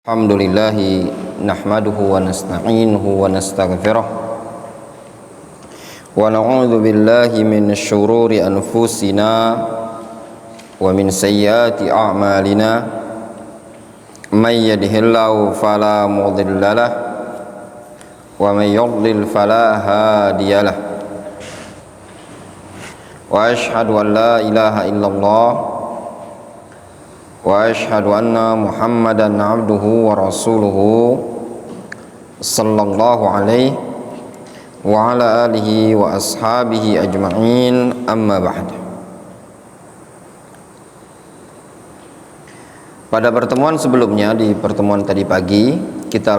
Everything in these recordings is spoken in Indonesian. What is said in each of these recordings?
Alhamdulillahi nahmaduhu wa nasta'inuhu wa nastaghfiruh wa na'udzu billahi min syururi anfusina wa min sayyiati a'malina may yahdihillahu fala mudilla lahu wa may yudlil fala hadiya lahu wa asyhadu an la ilaha illallah wa asyhadu anna Muhammadan abduhu wa rasuluhu sallallahu alaihi wa ala alihi wa ashabihi ajma'in, amma ba'd. Pada pertemuan sebelumnya, di pertemuan tadi pagi, kita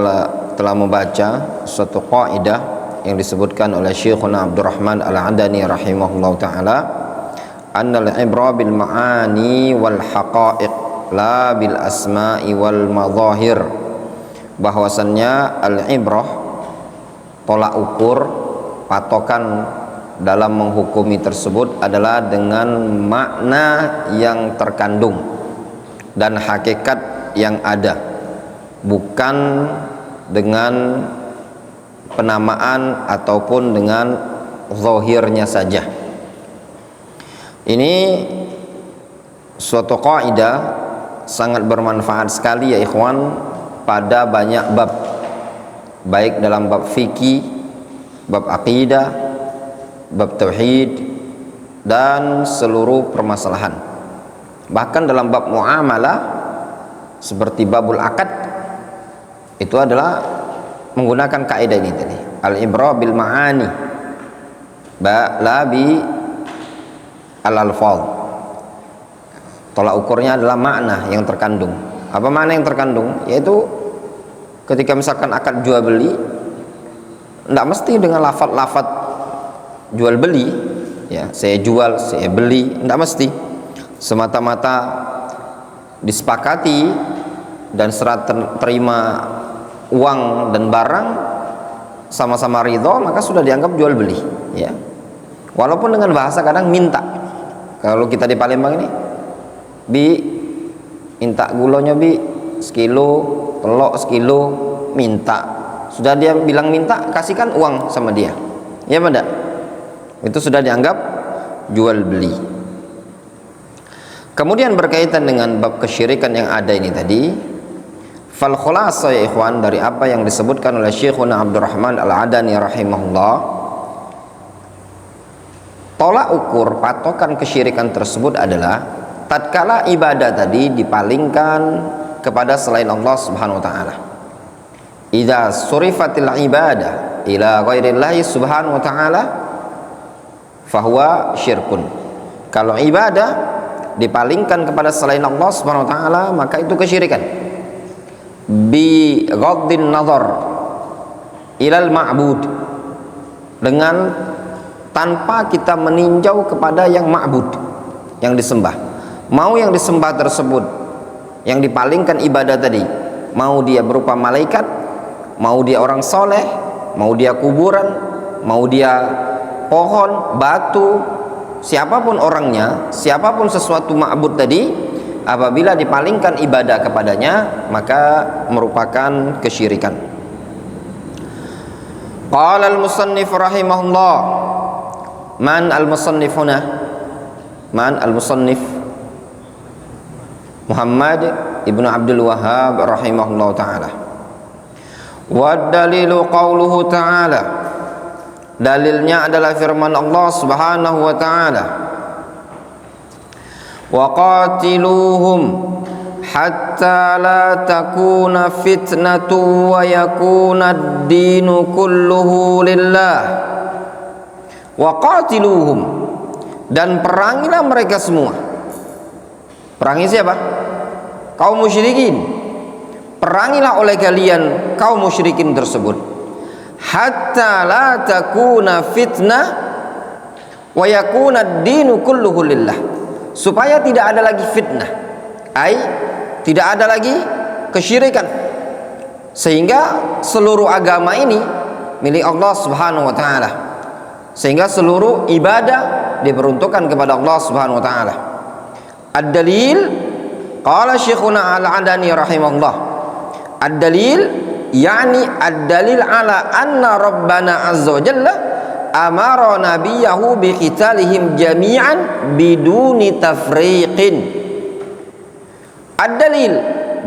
telah membaca suatu kaidah yang disebutkan oleh Syekhuna Abdurrahman Al-Adani rahimahullahu ta'ala, annal ibra bil ma'ani wal haqa'iq la bil asma'i wal madhahir, bahwasannya al-ibrah, tolak ukur, patokan dalam menghukumi tersebut adalah dengan makna yang terkandung dan hakikat yang ada, bukan dengan penamaan ataupun dengan zahirnya saja. Ini suatu kaidah sangat bermanfaat sekali ya ikhwan pada banyak bab, baik dalam bab fikih, bab akidah, bab tauhid, dan seluruh permasalahan. Bahkan dalam bab muamalah seperti babul akad, itu adalah menggunakan kaidah ini tadi, al-ibra bil ma'ani la bi al-alfaz. Tolak ukurnya adalah makna yang terkandung. Apa makna yang terkandung? Yaitu ketika misalkan akad jual beli, tidak mesti dengan lafaz-lafaz jual beli, ya, saya jual, saya beli, tidak mesti. Semata-mata disepakati dan serat terima uang dan barang sama-sama ridho, maka sudah dianggap jual beli, ya. Walaupun dengan bahasa kadang minta. Kalau kita di Palembang ini, bi minta gulonya bi sekilo, telok sekilo, minta. Sudah dia bilang minta, kasihkan uang sama dia, ya benda, itu sudah dianggap jual beli. Kemudian berkaitan dengan bab kesyirikan yang ada ini tadi, fal khulasa ya ikhwan, dari apa yang disebutkan oleh Syekhuna Abdurrahman Al-Adani rahimahullah, tolak ukur patokan kesyirikan tersebut adalah tatkala ibadah tadi dipalingkan kepada selain Allah Subhanahu wa taala. Idza surifatil ibadah ila ghairillahi subhanahu wa ta'ala fahuwa syirkun. Kalau ibadah dipalingkan kepada selain Allah Subhanahu wa taala, maka itu kesyirikan. Bi ghaddin nazar ilal ma'bud, dengan tanpa kita meninjau kepada yang ma'bud, yang disembah. Mau yang disembah tersebut, yang dipalingkan ibadah tadi, mau dia berupa malaikat, mau dia orang soleh, mau dia kuburan, mau dia pohon, batu, siapapun orangnya, siapapun sesuatu ma'bud tadi, apabila dipalingkan ibadah kepadanya, maka merupakan kesyirikan. Qala al-musannif rahimahullah, man al-musannifuna, man al-musannif Muhammad ibnu Abdul Wahhab rahimahullah ta'ala. Wa dalilu qawluhu ta'ala, dalilnya adalah firman Allah subhanahu wa ta'ala, wa qatiluhum hatta la takuna fitnatu wa yakuna ad-dinu kulluhu lillah. Wa qatiluhum, dan perangilah mereka semua. Perangi siapa? Kaum musyrikin. Perangilah oleh kalian kaum musyrikin tersebut, hatta la takuna fitnah wa yakuna ad-dinu kulluhu lillah, supaya tidak ada lagi fitnah, tidak ada lagi kesyirikan, sehingga seluruh agama ini milik Allah Subhanahu wa taala, sehingga seluruh ibadah diperuntukkan kepada Allah Subhanahu wa taala. Ad-dalil, qala Syekhuna Al-Adani rahimahullah, Ad-dalil yani ad-dalil ala anna Rabbana azza wa jalla amara nabiyahu bi qitalihim jami'an biduni tafriqin. Ad-dalil,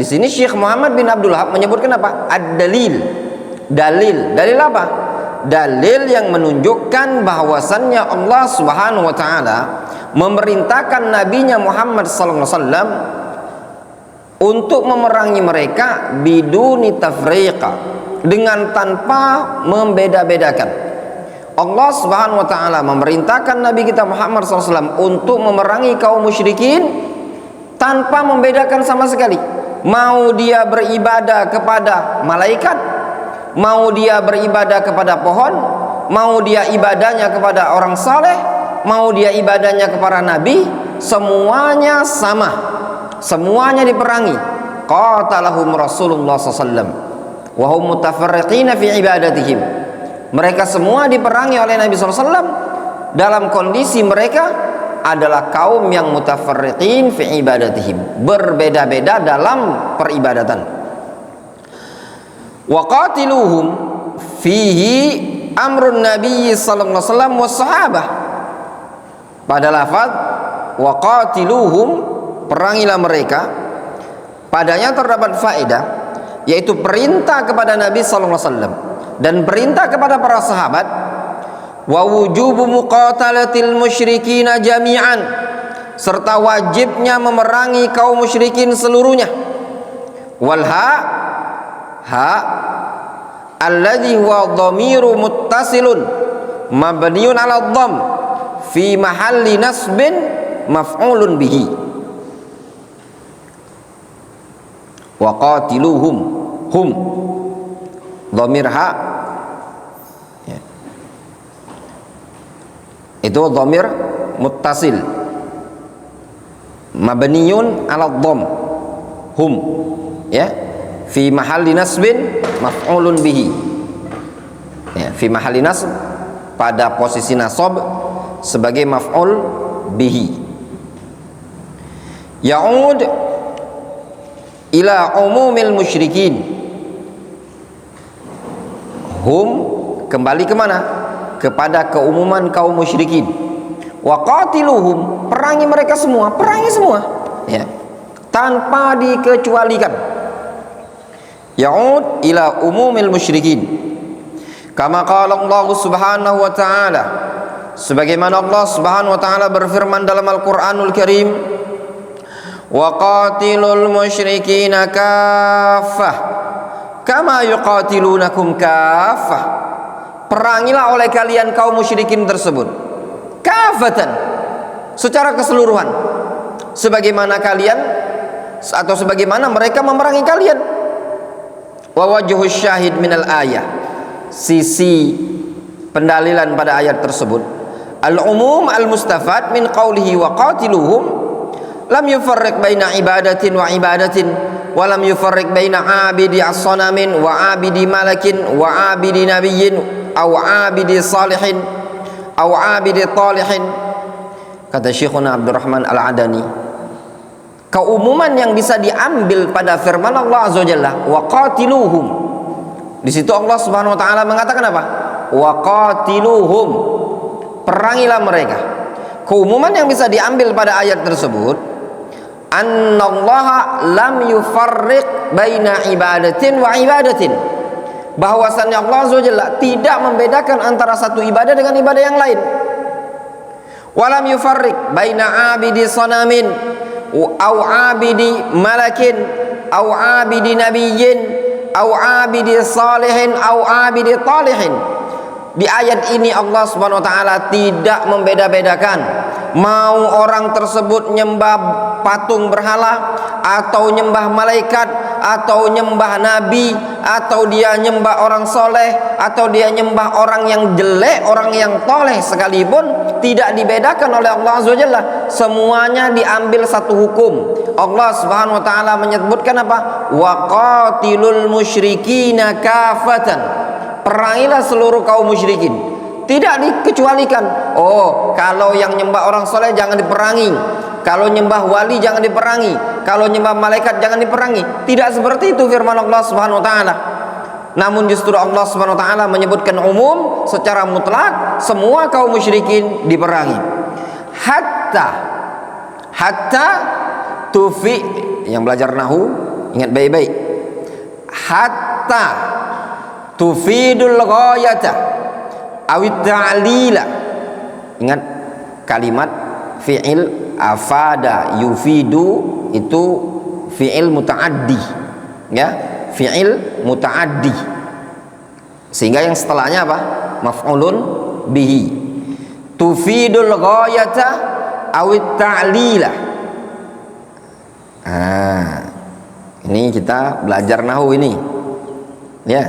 di sini Syekh Muhammad bin Abdul Wahab menyebutkan apa? Ad-dalil. Dalil apa? Dalil yang menunjukkan bahwasannya Allah Subhanahu wa taala memerintahkan nabinya Muhammad sallallahu alaihi wasallam untuk memerangi mereka biduni tafriqa, dengan tanpa membeda-bedakan. Allah Subhanahu wa taala memerintahkan Nabi kita Muhammad SAW untuk memerangi kaum musyrikin tanpa membedakan sama sekali. Mau dia beribadah kepada malaikat, mau dia beribadah kepada pohon, mau dia ibadahnya kepada orang saleh, mau dia ibadahnya kepada nabi, semuanya sama, semuanya diperangi. Qatalahum Rasulullah SAW wa hum mutafarriqina fi ibadatihim. Mereka semua diperangi oleh Nabi SAW dalam kondisi mereka adalah kaum yang mutafarriqin fi ibadatihim, berbeda-beda dalam peribadatan. Wa qatiluhum fihi amrun Nabi sallallahu alaihi wasallam was sahabah. Pada lafaz wa qatiluhum, perangilah mereka, padanya terdapat faedah, yaitu perintah kepada Nabi sallallahu alaihi wasallam dan perintah kepada para sahabat, wa wujubu muqatalatil musyrikin jami'an, serta wajibnya memerangi kaum musyrikin seluruhnya. Wal ha alladhi huwa dhamiru muttasilun mabniun 'ala dhamm fi mahalli nasbin maf'ulun bihi. Wa qatiluhum, hum dhamir ha ya, itu dhamir muttasil mabniun 'ala dhamm, hum ya, fi mahalli nasbin maf'ulun bihi ya, fi mahalli nasb, pada posisi nasab sebagai maf'ul bihi. Ya'ud ila umumil musyrikin, hum kembali kemana? Kepada keumuman kaum musyrikin. Wa qatiluhum, perangi mereka semua, perangi semua ya, tanpa dikecualikan. Ya'ud ila umumil musyrikin, kama qala Allah Subhanahu wa ta'ala, sebagaimana Allah Subhanahu wa ta'ala berfirman dalam Al-Qur'anul Karim, wa qatilul musyrikina kaffah kama yuqatilunakum kaffah, perangilah oleh kalian kaum musyrikin tersebut kafatan, secara keseluruhan, sebagaimana kalian atau sebagaimana mereka memerangi kalian. Wa wajhus syahid minal ayah, sisi pendalilan pada ayat tersebut, al-umum al-mustafad min qawlihi wa qatiluhum lam yufarriq baina ibadatin wa ibadatin wa lam yufarriq baina abidi as-sanamin wa abidi malakin wa abidi nabiyyin aw abidi salihin aw abidi talihin. Kata Syekhuna Abdurrahman Al-Adani, keumuman yang bisa diambil pada firman Allah Azza wa Jalla wa qatiluhum, di situ Allah Subhanahu wa taala mengatakan apa? Wa qatiluhum, perangilah mereka. Keumuman yang bisa diambil pada ayat tersebut, annallaha lam yufarriq baina ibadatin wa ibadatin, bahwasannya Allah Azza wa Jalla tidak membedakan antara satu ibadah dengan ibadah yang lain. Walam yufarriq baina abidi sanamin au abidi malakin au abidi nabiyyin au abidi salihin au abidi talihin. Di ayat ini Allah Subhanahu wa taala tidak membeda-bedakan mau orang tersebut nyembah patung berhala atau nyembah malaikat atau nyembah nabi atau dia nyembah orang soleh atau dia nyembah orang yang jelek, orang yang toleh sekalipun, tidak dibedakan oleh Allah Azza wa Jalla. Semuanya diambil satu hukum. Allah Subhanahu wa taala menyebutkan apa? Wa qatilul musyrikina kafatan, perangilah seluruh kaum musyrikin, tidak dikecualikan. Oh, kalau yang nyembah orang soleh jangan diperangi, kalau nyembah wali jangan diperangi, kalau nyembah malaikat jangan diperangi. Tidak seperti itu firman Allah Subhanahu wa taala. Namun justru Allah Subhanahu wa taala menyebutkan umum secara mutlak, semua kaum musyrikin diperangi. Hatta tufi, yang belajar nahwu ingat baik-baik. Hatta tufidul ghayata awit ta'lila. Ingat kalimat fi'il afada yufidu itu fi'il muta'addi, ya, fi'il muta'addi, sehingga yang setelahnya apa? Maf'ulun bihi. Tufidul ghayata awit ta'lila. Ini kita belajar nahwu ini, ya.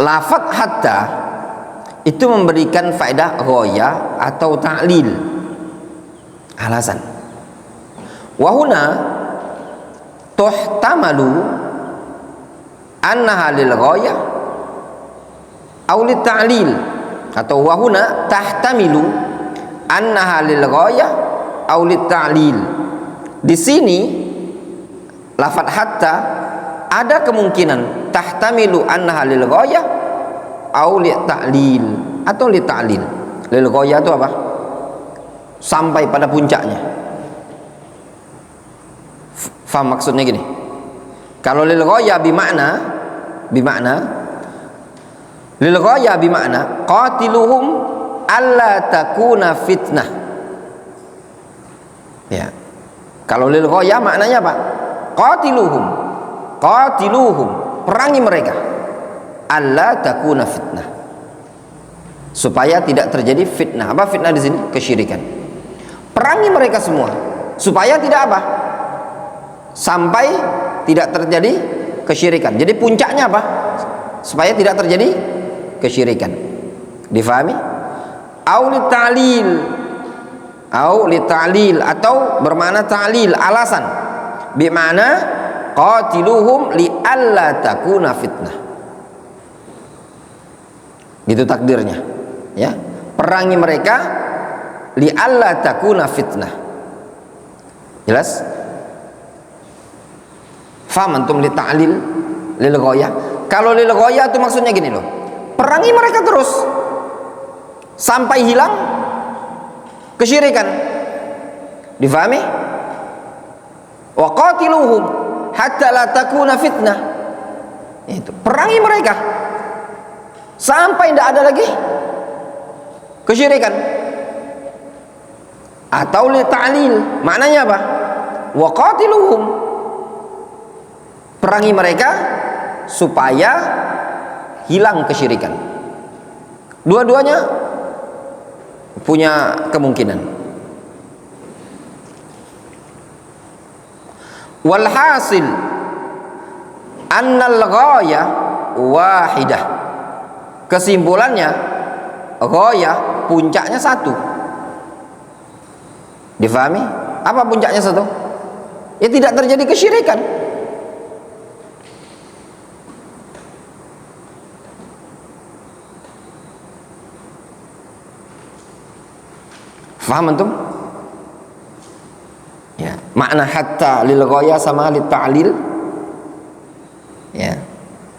Lafaz hatta itu memberikan faedah ghaya atau ta'lil, alasan. Wahuna tuhtamalu annaha lil ghaya aw lit ta'lil, atau wahuna tahtamilu annaha lil ghaya aw lit ta'lil. Di sini lafaz hatta ada kemungkinan tahtamilu annaha lil ghaya aw li ta'lil atau li ta'lil. Lil ghaya itu apa? Sampai pada puncaknya. Faham maksudnya gini? Kalau lil ghaya bimakna lil ghaya bimakna qatiluhum alla takuna fitnah. Ya. Kalau lil ghaya maknanya apa? Qatiluhum, perangi mereka. Alla takuna fitnah, supaya tidak terjadi fitnah. Apa fitnah di sini? Kesyirikan. Perangi mereka semua supaya tidak apa? Sampai tidak terjadi kesyirikan. Jadi puncaknya apa? Supaya tidak terjadi kesyirikan. Difahami? Au li ta'lil, atau bermakna ta'lil, alasan. Bermakna qatiluhum li alla takuna fitnah. Gitu takdirnya, ya. Perangi mereka li alla takuna fitnah. Jelas? Faham antum li ta'lil lil ghayah? Kalau lil ghayah itu maksudnya gini loh. Perangi mereka terus sampai hilang kesyirikan. Difahami? Wa qatiluhum hatta la takuna fitnah. Itu, perangi mereka sampai tidak ada lagi kesyirikan. Atau li ta'lil, maknanya apa? Wa qatiluhum, perangi mereka supaya hilang kesyirikan. Dua-duanya punya kemungkinan. Walhasil annal ghayah wahidah. Kesimpulannya ghayah puncaknya satu. Difahami? Apa puncaknya satu? Ya tidak terjadi kesyirikan. Faham antum? Ya, makna hatta lil ghayah sama lit ta'lil, ya,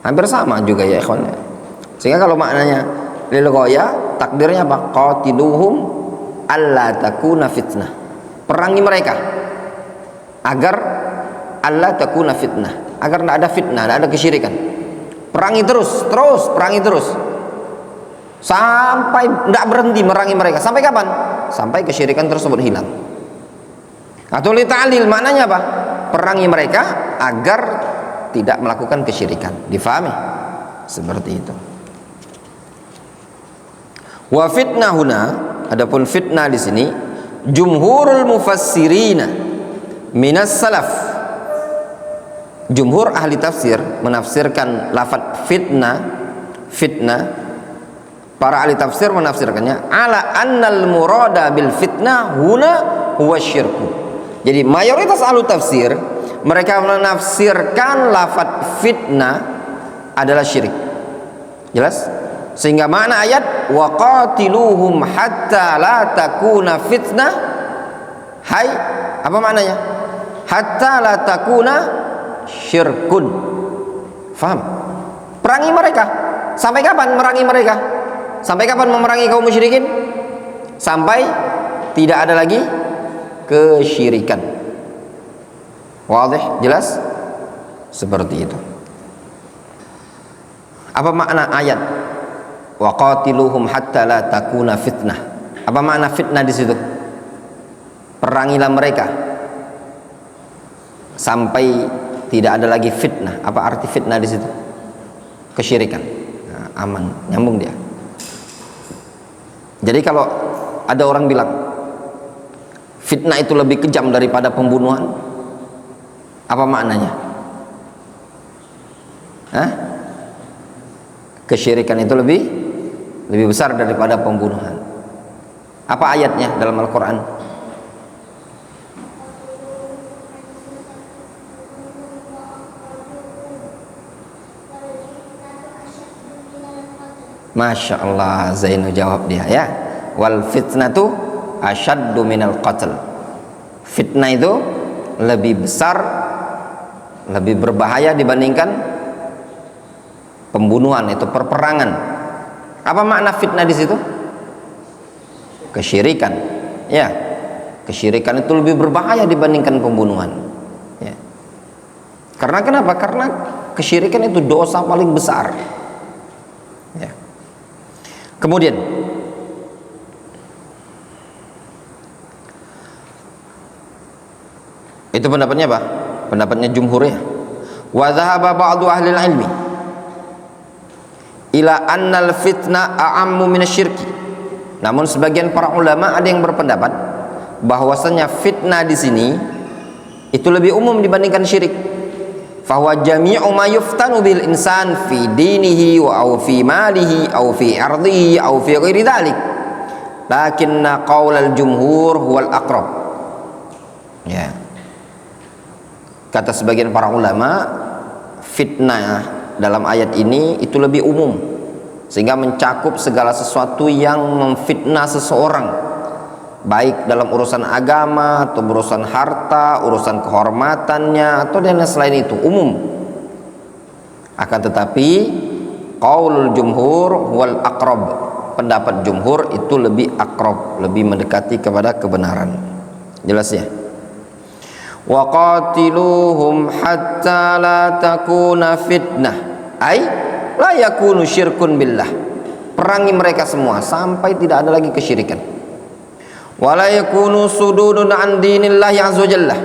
hampir sama juga ya ikhwan. Sehingga kalau maknanya lil ghayah, takdirnya apa? Qatiluhum alla takuna fitnah. Perangi mereka agar alla takuna fitnah, agar tidak ada fitnah, tidak ada kesyirikan. Perangi terus, perangi terus. Sampai tidak berhenti merangi mereka. Sampai kapan? Sampai kesyirikan tersebut hilang. Atau li ta'lil, maknanya apa? Perangi mereka agar tidak melakukan kesyirikan. Difahami? Seperti itu. Wa fitnahuna, adapun fitnah di sini, jumhurul mufassirina minas salaf. Jumhur ahli tafsir menafsirkan lafaz fitnah. Para ahli tafsir menafsirkannya ala annal murada bil fitnah huna huwa syirku. Jadi mayoritas ahli tafsir mereka menafsirkan lafaz fitnah adalah syirik. Jelas? Sehingga makna ayat wa qatiluhum hatta la takuna fitnah Hai, apa maknanya? Hatta la takuna syirkun. Faham? Perangi mereka. Sampai kapan merangi mereka? Sampai kapan memerangi kaum musyrikin? Sampai tidak ada lagi kesyirikan. Wadih, jelas? Seperti itu. Apa makna ayat? Wa qatiluhum hatta la takuna fitnah. Apa makna fitnah di situ? Perangilah mereka sampai tidak ada lagi fitnah. Apa arti fitnah di situ? Kesyirikan. Nah, aman, nyambung dia. Jadi kalau ada orang bilang fitnah itu lebih kejam daripada pembunuhan, apa maknanya? Hah? Kesyirikan itu lebih besar daripada pembunuhan. Apa ayatnya dalam Al-Quran? Masya Allah, Zainu jawab dia ya. Wal fitnatu asyaddu minal qatl. Fitnah itu lebih besar, lebih berbahaya dibandingkan pembunuhan, itu perperangan. Apa makna fitnah di situ? Kesyirikan. Ya, kesyirikan itu lebih berbahaya dibandingkan pembunuhan. Ya. Karena kenapa? Karena kesyirikan itu dosa paling besar. Ya. Kemudian itu pendapatnya apa? Pendapatnya jumhur ya. Wa dhahaba ba'du ahli ilmi ila annal fitnah a'ammu minasyirki. Namun sebagian para ulama ada yang berpendapat bahwasanya fitnah di sini itu lebih umum dibandingkan syirik. Fahuwa jami'u ma yuftanu bil insan fi dinihi wa au fi malihi au fi ardihi au fi ghairi dzalik. Lakinna qaulal jumhur huwal aqrab. Ya. Kata sebagian para ulama, fitnah dalam ayat ini itu lebih umum, sehingga mencakup segala sesuatu yang memfitnah seseorang, baik dalam urusan agama atau urusan harta, urusan kehormatannya atau dan selain itu, umum. Akan tetapi qaulul jumhur wal aqrab, pendapat jumhur itu lebih akrab, lebih mendekati kepada kebenaran. Jelas ya? Wa qatiluhum hatta la takuna fitnah, ay la yakunu syirkun billah. Perangi mereka semua sampai tidak ada lagi kesyirikan. Wala yakunu sududun an dinillahi azza jalla,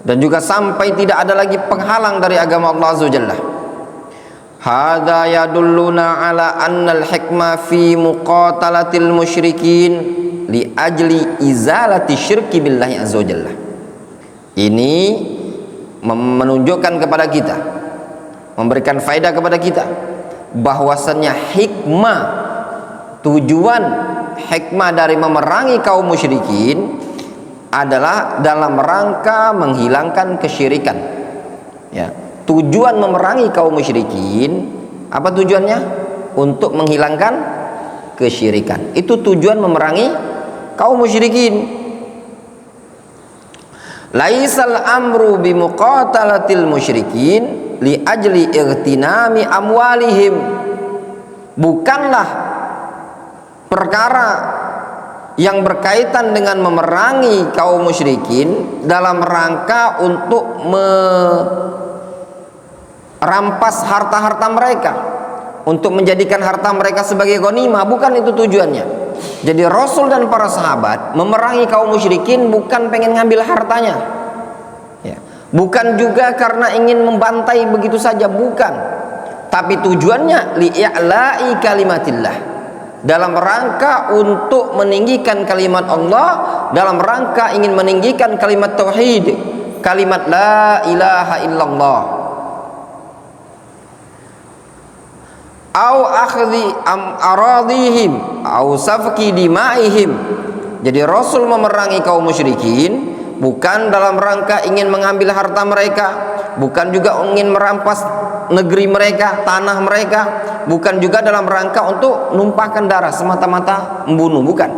dan juga sampai tidak ada lagi penghalang dari agama Allah azza jalla. Hadza yadulluna ala annal hikmah fi muqatalatil musyrikin li ajli izalati syirki billahi azza jalla. Ini menunjukkan kepada kita, memberikan faedah kepada kita bahwasannya hikmah, tujuan hikmah dari memerangi kaum musyrikin adalah dalam rangka menghilangkan kesyirikan. Ya, tujuan memerangi kaum musyrikin apa tujuannya? Untuk menghilangkan kesyirikan. Itu tujuan memerangi kaum musyrikin. Laisal amru bi muqatalatil musyrikin li ajli igtinami amwalihim. Bukanlah perkara yang berkaitan dengan memerangi kaum musyrikin dalam rangka untuk merampas harta-harta mereka, untuk menjadikan harta mereka sebagai ghanimah. Bukan itu tujuannya. Jadi Rasul dan para sahabat memerangi kaum musyrikin bukan pengen ngambil hartanya ya. Bukan juga karena ingin membantai begitu saja, bukan. Tapi tujuannya li'a'la'i kalimatillah, dalam rangka untuk meninggikan kalimat Allah, dalam rangka ingin meninggikan kalimat tauhid, kalimat la ilaha illallah. Au akhdhi aradihim au safki dimaihim. Jadi Rasul memerangi kaum musyrikin bukan dalam rangka ingin mengambil harta mereka, bukan juga ingin merampas negeri mereka, tanah mereka, bukan juga dalam rangka untuk numpahkan darah semata-mata membunuh, bukan.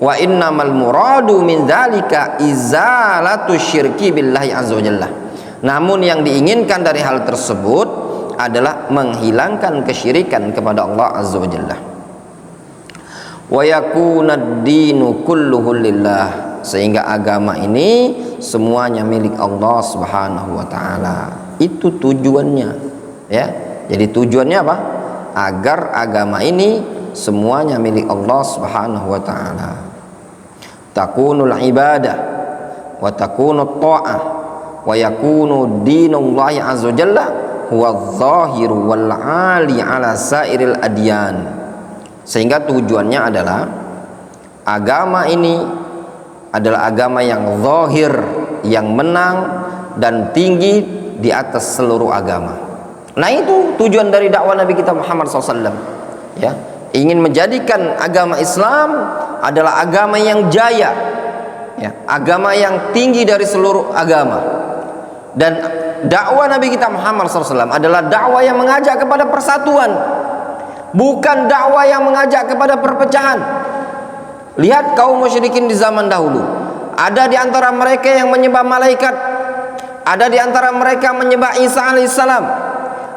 Wa innamal muradu min dzalika izalatu syirki billahi azza wajalla. Namun yang diinginkan dari hal tersebut adalah menghilangkan kesyirikan kepada Allah azza wajalla. Wa yakunad dinu kulluhu lillah, sehingga agama ini semuanya milik Allah Subhanahu wa taala. Itu tujuannya, ya. Jadi tujuannya apa? Agar agama ini semuanya milik Allah Subhanahu wa taala. Takunul ibadah wa takunut ta'ah wa yakunu dinullahi azza jalla huwa adh-dhahiru wal 'ali 'ala sairil adyan. Sehingga tujuannya adalah agama ini adalah agama yang zahir, yang menang dan tinggi di atas seluruh agama. Nah, itu tujuan dari dakwah Nabi kita Muhammad SAW, ya. Ingin menjadikan agama Islam adalah agama yang jaya, ya, agama yang tinggi dari seluruh agama. Dan dakwah Nabi kita Muhammad SAW adalah dakwah yang mengajak kepada persatuan, bukan dakwah yang mengajak kepada perpecahan. Lihat kaum musyrikin di zaman dahulu, ada di antara mereka yang menyembah malaikat, ada di antara mereka menyembah Isa alaihissalam,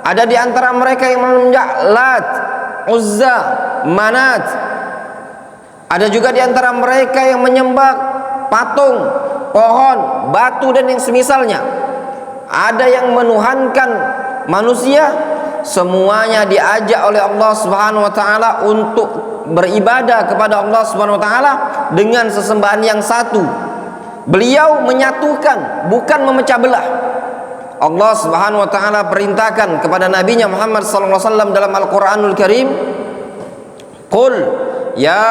ada di antara mereka yang menyembah Lat, Uzza, Manat. Ada juga di antara mereka yang menyembah patung, pohon, batu dan yang semisalnya. Ada yang menuhankan manusia. Semuanya diajak oleh Allah Subhanahu wa taala untuk beribadah kepada Allah Subhanahu wa taala dengan sesembahan yang satu. Beliau menyatukan, bukan memecah belah. Allah Subhanahu wa taala perintahkan kepada nabinya Muhammad sallallahu alaihi wasallam dalam Al-Qur'anul Karim, "Qul ya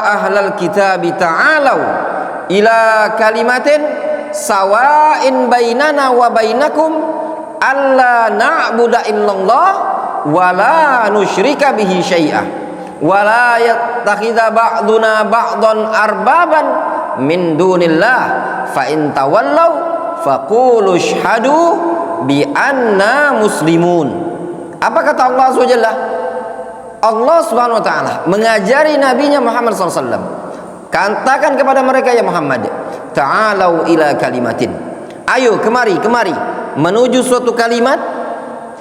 ahlal kitabi ta'alau ila kalimatin sawa'in bainana wa bainakum alla na'budu illallah wa la nusyrika bihi syai'a wa la yattakhidha ba'duna ba'dan arbaban min dunillah fa in tawallaw faqulu syhadu bi anna muslimun." Apa kata Allah Azza wa Jalla? Allah Subhanahu wa taala mengajari nabinya Muhammad SAW, katakan kepada mereka, ya Muhammad, ta'alau ila kalimatin, ayo kemari menuju suatu kalimat.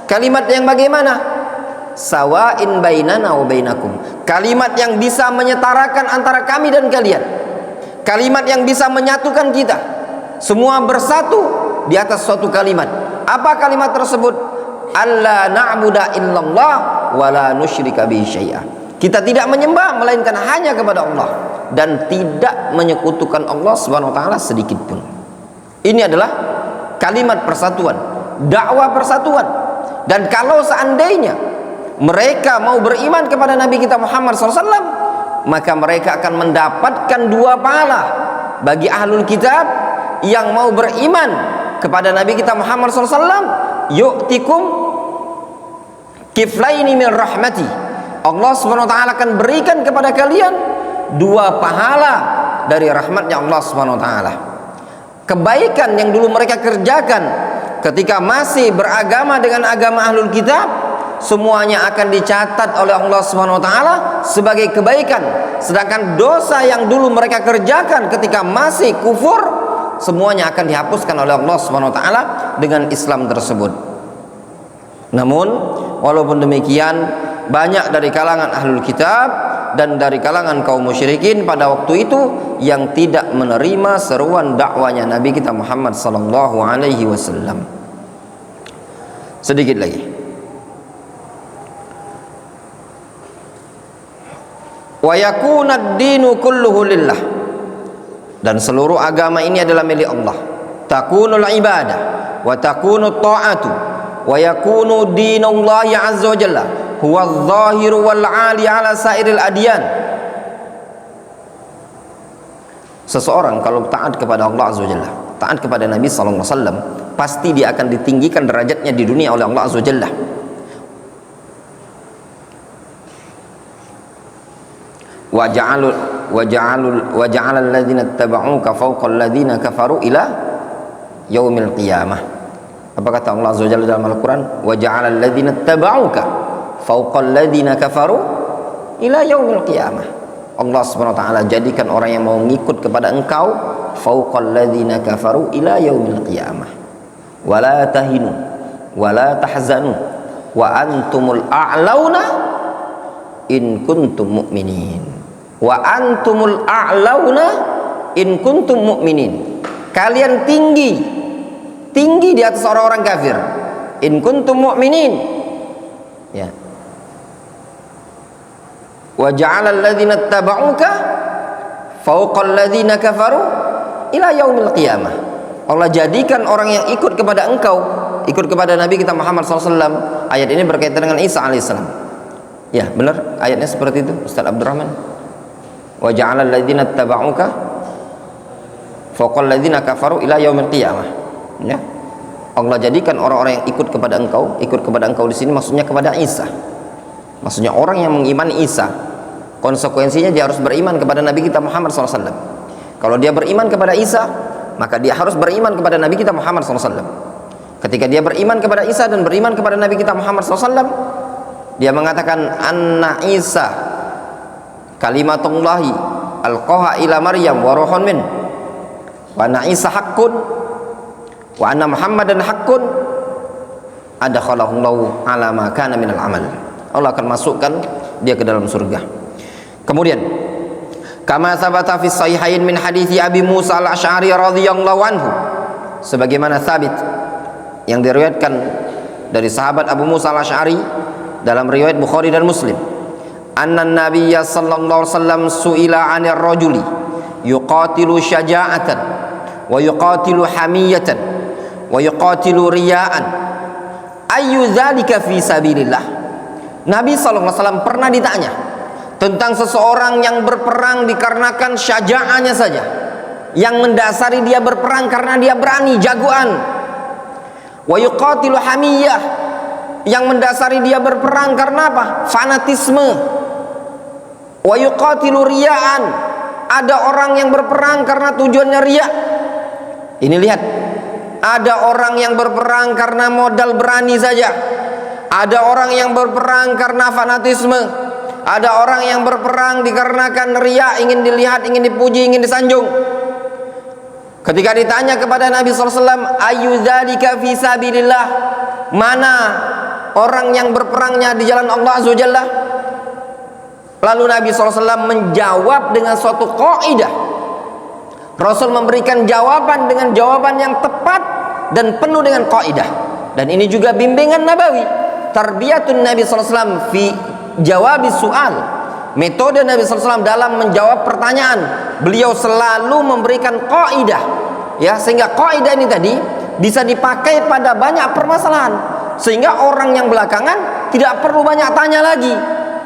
Kalimat yang bagaimana? Sawa'in bainana wa bainakum, kalimat yang bisa menyetarakan antara kami dan kalian, kalimat yang bisa menyatukan kita semua bersatu di atas suatu kalimat. Apa kalimat tersebut? Alla na'budu illallah wa la nusyrika bihi syai'a. Kita tidak menyembah melainkan hanya kepada Allah dan tidak menyekutukan Allah Subhanahu wa taala sedikit pun. Ini adalah kalimat persatuan, dakwah persatuan. Dan kalau seandainya mereka mau beriman kepada Nabi kita Muhammad SAW, maka mereka akan mendapatkan dua pahala. Bagi ahlul kitab yang mau beriman kepada Nabi kita Muhammad SAW, yu'tikum kiflaini min rahmati, Allah Subhanahu wa taala akan berikan kepada kalian dua pahala dari rahmatnya Allah Subhanahu wa taala. Kebaikan yang dulu mereka kerjakan ketika masih beragama dengan agama ahlul kitab, semuanya akan dicatat oleh Allah Subhanahu wa taala sebagai kebaikan. Sedangkan dosa yang dulu mereka kerjakan ketika masih kufur, semuanya akan dihapuskan oleh Allah Subhanahu wa taala dengan Islam tersebut. Namun walaupun demikian, banyak dari kalangan ahlul kitab dan dari kalangan kaum musyrikin pada waktu itu yang tidak menerima seruan dakwanya Nabi kita Muhammad sallallahu alaihi wasallam. Sedikit lagi. Wa yakuna ad-dinu kulluhu lillah, dan seluruh agama ini adalah milik Allah. Takunul ibadah wa takunut ta'atu wa yakunu dinullahi azza wa jalla huwa adh-dhahiru wal 'ali 'ala sairil adyan. Seseorang kalau taat kepada Allah azza wa jalla, taat kepada Nabi sallallahu alaihi wasallam, pasti dia akan ditinggikan derajatnya di dunia oleh Allah azza wa jalla. Wa ja'ala alladziina ittaba'uka fawqa alladziina kafaru ila yaumil qiyamah. Apa kata Allah azza wa jalla dalam Al-Qur'an? Wa ja'ala alladziina ittaba'uka fawqa alladziina kafaru ila yaumil qiyamah. Allah Subhanahu wa taala jadikan orang yang mau ngikut kepada engkau fauqal ladzina kafaru ila yaumil qiyamah. Wala tahinu wala tahzanu wa antumul a'launa in kuntum mu'minin. Wa antumul a'launa in kuntum mu'minin. Kalian tinggi di atas orang-orang kafir. In kuntum mu'minin. Ya. Wa ja'ala alladhina ittaba'uka fawqa alladhina kafaru ila yaumil qiyamah. Allah jadikan orang yang ikut kepada engkau, ikut kepada Nabi kita Muhammad SAW. Ayat ini berkaitan dengan Isa alaihissalam. Ya, benar ayatnya seperti itu, Ustaz Abdurrahman. Wa ja'ala alladhina ittaba'uka fawqa alladhina kafaru ila yaumil qiyamah. Ya. Allah jadikan orang-orang yang ikut kepada engkau di sini maksudnya kepada Isa. Maksudnya orang yang mengimani Isa, konsekuensinya dia harus beriman kepada Nabi kita Muhammad SAW. Kalau dia beriman kepada Isa, maka dia harus beriman kepada Nabi kita Muhammad SAW. Ketika dia beriman kepada Isa dan beriman kepada Nabi kita Muhammad SAW, dia mengatakan anna Isa kalimatullahi alqaha ila Maryam wa ruhun min, wa anna Isa haqqun wa anna Muhammadan haqqun adakhalahu Allahu ala ma kana minal amal. Allah akan masukkan dia ke dalam surga. Kemudian kama sabata fi sahihain min hadithi Abi Musa al-Asy'ari radhiyallahu anhu, sebagaimana sabit yang diriwayatkan dari sahabat Abu Musa al-Asy'ari dalam riwayat Bukhari dan Muslim, anna nabiyya sallallahu alaihi wasallam su'ila 'anil rajuli yuqatilu syaja'atan wa yuqatilu hamiyatan wa yuqatilu riya'an ayyu dzalika fi sabilillah. Nabi SAW pernah ditanya tentang seseorang yang berperang dikarenakan syaja'ahnya saja, yang mendasari dia berperang karena dia berani, jagoan. Wa yuqatilu hamiyah, yang mendasari dia berperang karena apa? Fanatisme. Wa yuqatilu riya'an, ada orang yang berperang karena tujuannya riya. Ini lihat, ada orang yang berperang karena modal berani saja. Ada orang yang berperang karena fanatisme. Ada orang yang berperang dikarenakan riya, ingin dilihat, ingin dipuji, ingin disanjung. Ketika ditanya kepada Nabi SAW, ayu dzalika fi sabilillah, mana orang yang berperangnya di jalan Allah Azza wa Jalla? Lalu Nabi SAW menjawab dengan suatu kaidah. Rasul memberikan jawaban dengan jawaban yang tepat dan penuh dengan kaidah. Dan ini juga bimbingan Nabawi, tarbiyatun Nabi SAW fi jawabis soal, metode Nabi SAW dalam menjawab pertanyaan. Beliau selalu memberikan kaidah, ya, sehingga kaidah ini tadi bisa dipakai pada banyak permasalahan, sehingga orang yang belakangan tidak perlu banyak tanya lagi,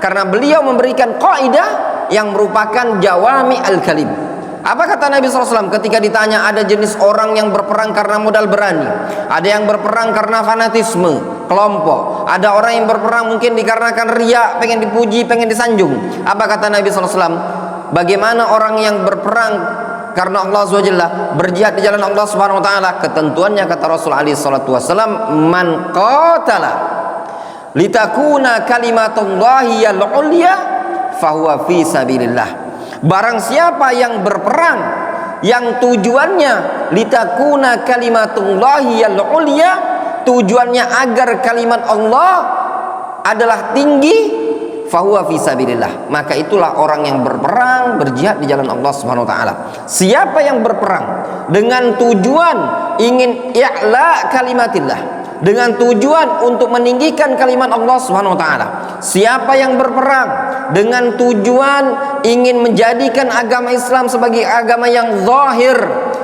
karena beliau memberikan kaidah yang merupakan jawami al-kalim. Apa kata Nabi SAW ketika ditanya? Ada jenis orang yang berperang karena modal berani, ada yang berperang karena fanatisme kelompok, ada orang yang berperang mungkin dikarenakan riya, pengen dipuji, pengen disanjung. Apa kata Nabi SAW? Bagaimana orang yang berperang karena Allah SWT, berjihad di jalan Allah Subhanahu wa taala? Ketentuannya kata Rasul alaihi salatu wasallam, man qatala litakuna kalimatullahi al-ulya fahuwa fi sabilillah. Barang siapa yang berperang yang tujuannya litakuna kalimatullahi al-ulya, tujuannya agar kalimat Allah adalah tinggi, fahuwa fi sabilillah, maka itulah orang yang berperang, berjihad di jalan Allah Subhanahu wa taala. Siapa yang berperang dengan tujuan ingin i'la kalimatillah, dengan tujuan untuk meninggikan kalimat Allah Subhanahu wa taala. Siapa yang berperang dengan tujuan ingin menjadikan agama Islam sebagai agama yang zahir,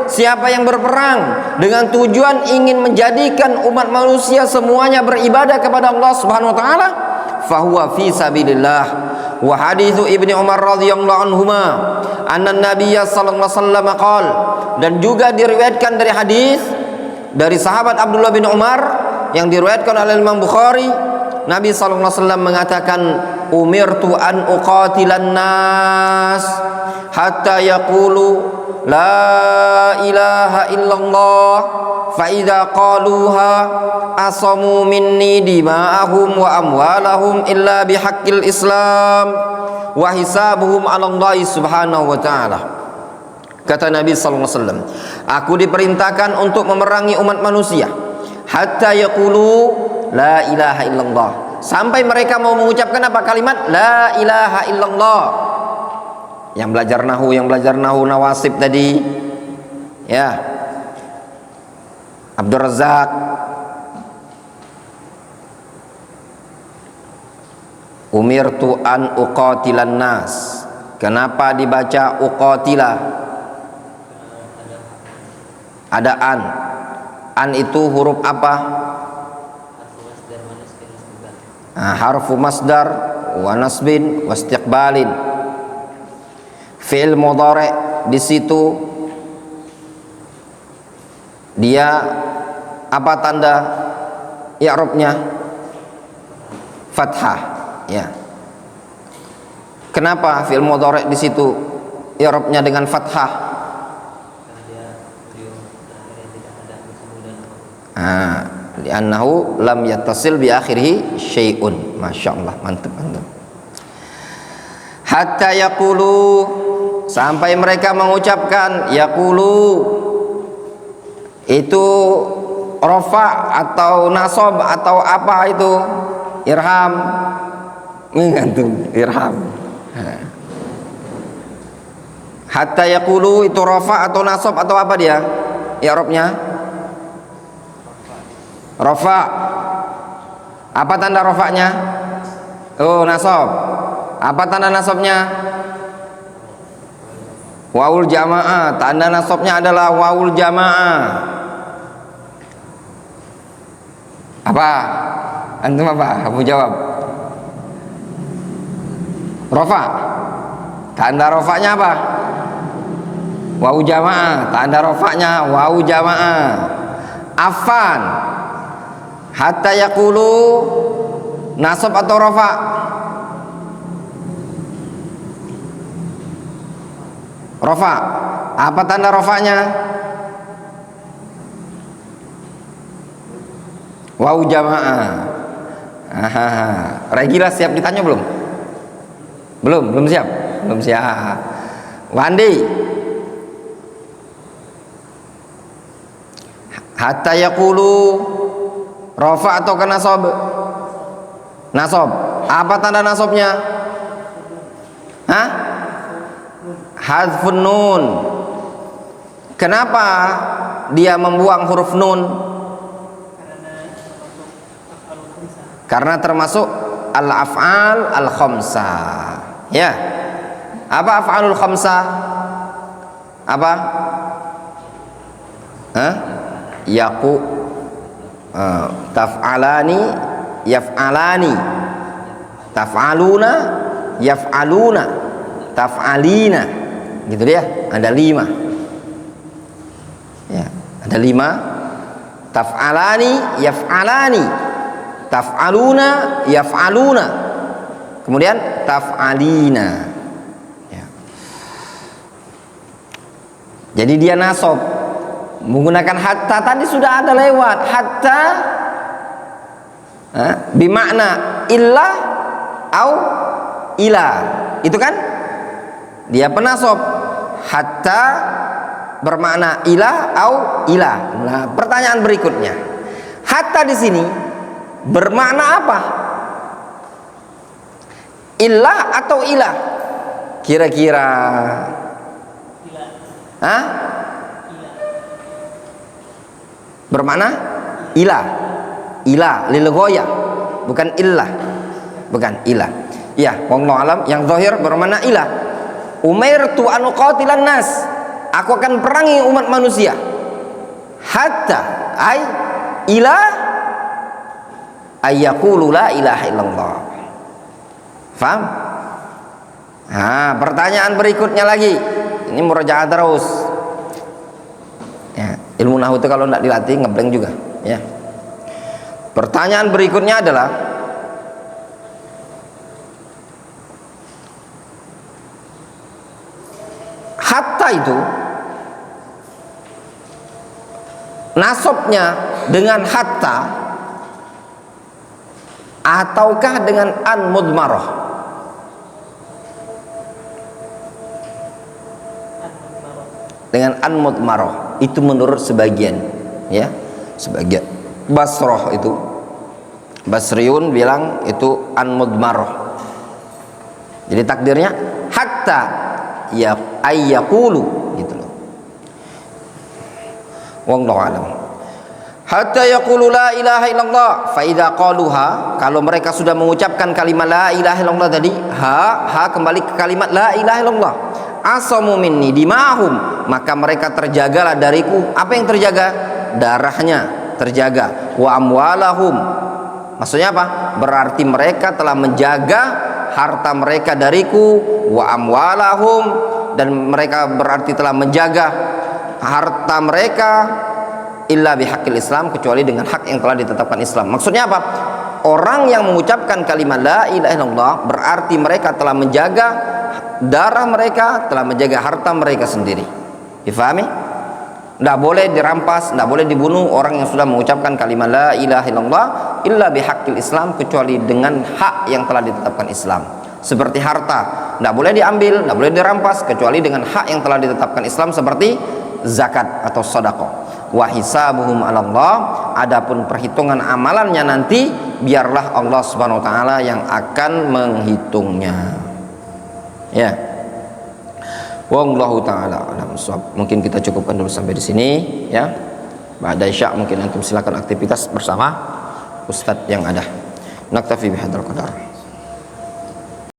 siapa yang berperang dengan tujuan ingin menjadikan umat manusia semuanya beribadah kepada Allah Subhanahu wa taala, fahuwa fi sabilillah. Wa hadithu Ibnu Umar radhiyallahu anhuma anna Nabiyya sallallahu alaihi wasallam qaal, dan juga diriwayatkan dari hadis dari sahabat Abdullah bin Umar yang diriwayatkan oleh Imam Bukhari, Nabi sallallahu alaihi wasallam mengatakan, umirtu an uqatilan nas hatta yaqulu la ilaha illallah fa idza qaluha asamu minni dima'ahum wa amwalahum illa bihaqqil islam wa hisabuhum 'ala Allah subhanahu wa ta'ala. Kata Nabi sallallahu alaihi wasallam, aku diperintahkan untuk memerangi umat manusia hatta yaqulu la ilaha illallah, sampai mereka mau mengucapkan apa? Kalimat la ilaha illallah. Yang belajar nahu nawasib tadi, ya, Abdul Razak, umirtu an uqatilan nas. Kenapa dibaca uqatila? Ada an. An itu huruf apa? Harfu masdar wa nasbin wa istiqbalin. Fi'il mudhari di situ dia apa tanda i'rabnya? Fathah, ya. Kenapa fi'il mudhari di situ i'rabnya dengan fathah? Li'annahu lam yattasil bi akhirih syai'un. Masyaallah, mantap. Hatta yaqulu, sampai mereka mengucapkan. Yaqulu itu rafa atau nasab atau apa itu? Irham. Ngantung irham. Hatta yaqulu itu rafa atau nasab atau apa dia? I'rabnya rafa. Apa tanda rafanya? Oh, nasab. Apa tanda nasabnya? Waul jamaah. Tanda nasabnya adalah waul jamaah. Apa? Antum apa? Kamu jawab. Rafa. Tanda rafanya apa? Waul jamaah. Tanda rafanya waul jamaah. Afan. Hatta yaqulu nasab atau rafa? Rafa. Apa tanda rafanya? Waw jamaah. Regila siap ditanya belum? Belum siap. Belum siap. Wandi. Hatta yaqulu rafa atau kana nasab? Nasab. Apa tanda nasabnya? Hah? Hadfun nun. Kenapa dia membuang huruf nun? Karena termasuk al-af'al al-khamsah. Ya. Apa af'alul khamsah? Apa? Yaqu, taf'alani, yaf'alani, taf'aluna, yaf'aluna, taf'alina. Gitu dia. Ada 5. Ya, ada 5. Taf'alani, yaf'alani, taf'aluna, yaf'aluna, kemudian taf'alina, ya. Jadi dia nasab menggunakan hatta. Tadi sudah ada lewat hatta bimakna illa au ila, itu kan dia penasab. Hatta bermakna ila au ila. Nah, pertanyaan berikutnya, hatta di sini bermakna apa? Illa atau ila? Kira-kira? Hah? Bermakna ila. Ila lil ghayah, bukan illah. Bukan ila. Ya, wallahu alam, yang zahir bermakna ila. Umirtu an uqatilan nas. Aku akan perangi umat manusia. Hatta ay ila ayyaqulu la ilaha illallah. Faham? Pertanyaan berikutnya lagi. Ini murajaah terus. Ya, ilmu nahwu itu kalau tidak dilatih ngeblank juga, ya. Pertanyaan berikutnya adalah, hatta itu nasabnya dengan hatta ataukah dengan an mudmarah? dengan an-mudmarah. Itu menurut sebagian, ya, sebagian. Basrah itu, Basriun bilang itu an-mudmarah. Jadi takdirnya hatta ya ayyaqulu gitu loh. Wallahu a'lam. Hatta yaqulu la ilaha illallah fa idza qaluha, kalau mereka sudah mengucapkan kalimat la ilaha illallah tadi, ha kembali ke kalimat la ilaha illallah, asamu minni dima'hum, maka mereka terjagalah dariku. Apa yang terjaga? Darahnya terjaga. Wa amwalahum, maksudnya apa? Berarti mereka telah menjaga harta mereka dariku. Wa amwalahum, dan mereka berarti telah menjaga harta mereka illa bihaqqil Islam, kecuali dengan hak yang telah ditetapkan Islam. Maksudnya apa? Orang yang mengucapkan kalimat la ilaha illallah berarti mereka telah menjaga darah mereka, telah menjaga harta mereka sendiri. Difahami? Tidak boleh dirampas, tidak boleh dibunuh orang yang sudah mengucapkan kalimat la ilaha illallah illa bihaqqil Islam, kecuali dengan hak yang telah ditetapkan Islam. Seperti harta, tidak boleh diambil, tidak boleh dirampas, kecuali dengan hak yang telah ditetapkan Islam, seperti zakat atau sedekah. Wa hisabuhum 'ala Allah, adapun perhitungan amalannya nanti biarlah Allah Subhanahu wa taala yang akan menghitungnya. Ya. Wallahu taala alam shawab. Mungkin kita cukupkan dulu sampai di sini, ya. Ba'da isya mungkin antum silakan aktivitas bersama ustadz yang ada. Naktafi bihadzal qadar.